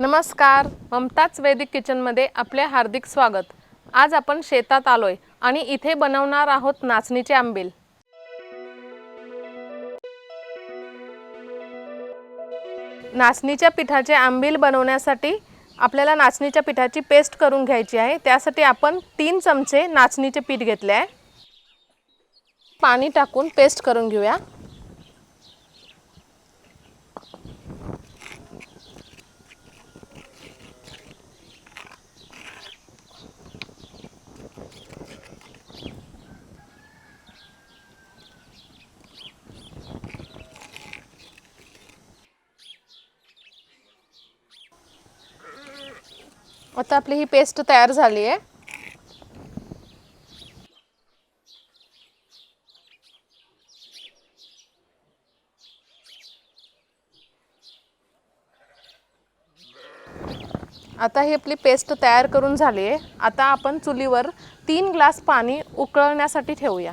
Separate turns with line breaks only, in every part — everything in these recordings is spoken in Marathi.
नमस्कार, ममताज वैदिक किचनमध्ये आपले हार्दिक स्वागत। आज आपण शेतात आलोय आणि इथे बनवणार आहोत नाचणीचे आंबील। नाचणीच्या पिठाचे आंबील बनवण्यासाठी आपल्याला नाचणीच्या पिठाची पेस्ट करून घ्यायची आहे। त्यासाठी आपण 3 चमचे नाचणीचे पीठ घेतले आहे। पाणी टाकून पेस्ट करून घेऊया। आता आपली ही पेस्ट तयार झाली आहे। आता ही आपली पेस्ट तयार करून झाली आहे। आता आपण चुलीवर 3 ग्लास पाणी उकळण्यासाठी ठेवूया।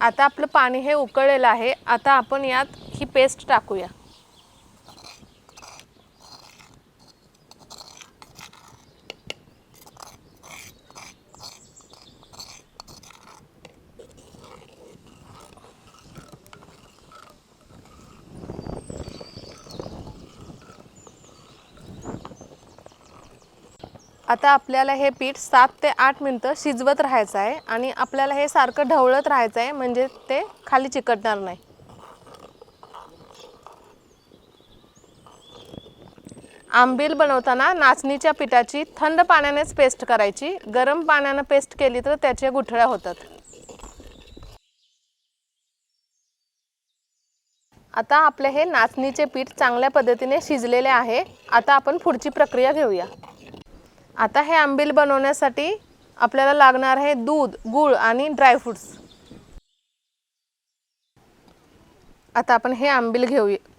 आता आपलं पाणी हे उकळलेलं आहे। आता आपण यात ही पेस्ट टाकूया। आता आपल्याला हे पीठ 7 ते 8 मिनिटं शिजवत राहायचं आहे आणि आपल्याला हे सारखं ढवळत राहायचं आहे, म्हणजे ते खाली चिकटणार नाही। आंबील बनवताना नाचणीच्या पिठाची थंड पाण्यानेच पेस्ट करायची। गरम पाण्याने पेस्ट केली तर त्याचे गुठळ्या होतात। आता आपले हे नाचणीचे पीठ चांगल्या पद्धतीने शिजलेले आहे। आता आपण पुढची प्रक्रिया घेऊया। आता हे आंबील बनवण्यासाठी आपल्याला लागणार आहे दूध, गूळ आणि ड्रायफ्रुट्स। आता आपण हे आंबील घेऊया।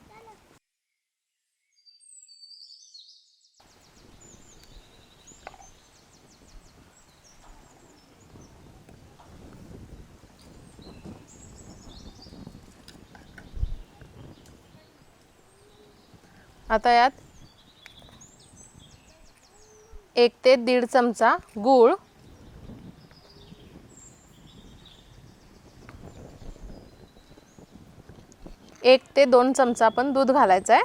आता यात 1 ते 1.5 चमचा गूळ, 1 ते 2 चमचा आपण दूध घालायचं आहे।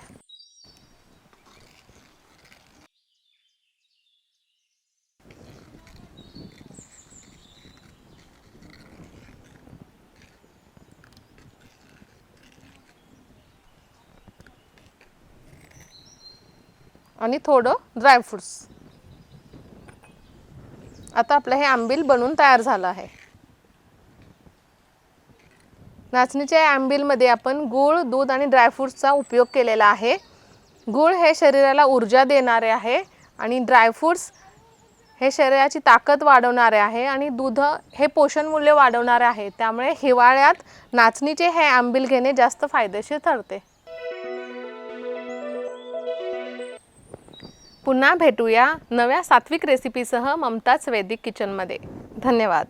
आणि थोडं ड्रायफ्रुट्स। आता आपलं हे आंबील बनवून तयार झालं आहे। नाचणीच्या आंबीलमध्ये आपण गूळ, दूध आणि ड्रायफ्रुट्सचा उपयोग केलेला आहे। गूळ हे शरीराला ऊर्जा देणारे आहे आणि ड्रायफ्रुट्स हे शरीराची ताकद वाढवणारे आहे आणि दूध हे पोषण मूल्य वाढवणारे आहे। त्यामुळे हिवाळ्यात नाचणीचे हे आंबील घेणे जास्त फायदेशीर ठरते। पुन्हा भेटूया नव्या सात्विक रेसिपीसह ममताज वैदिक किचनमध्ये। धन्यवाद।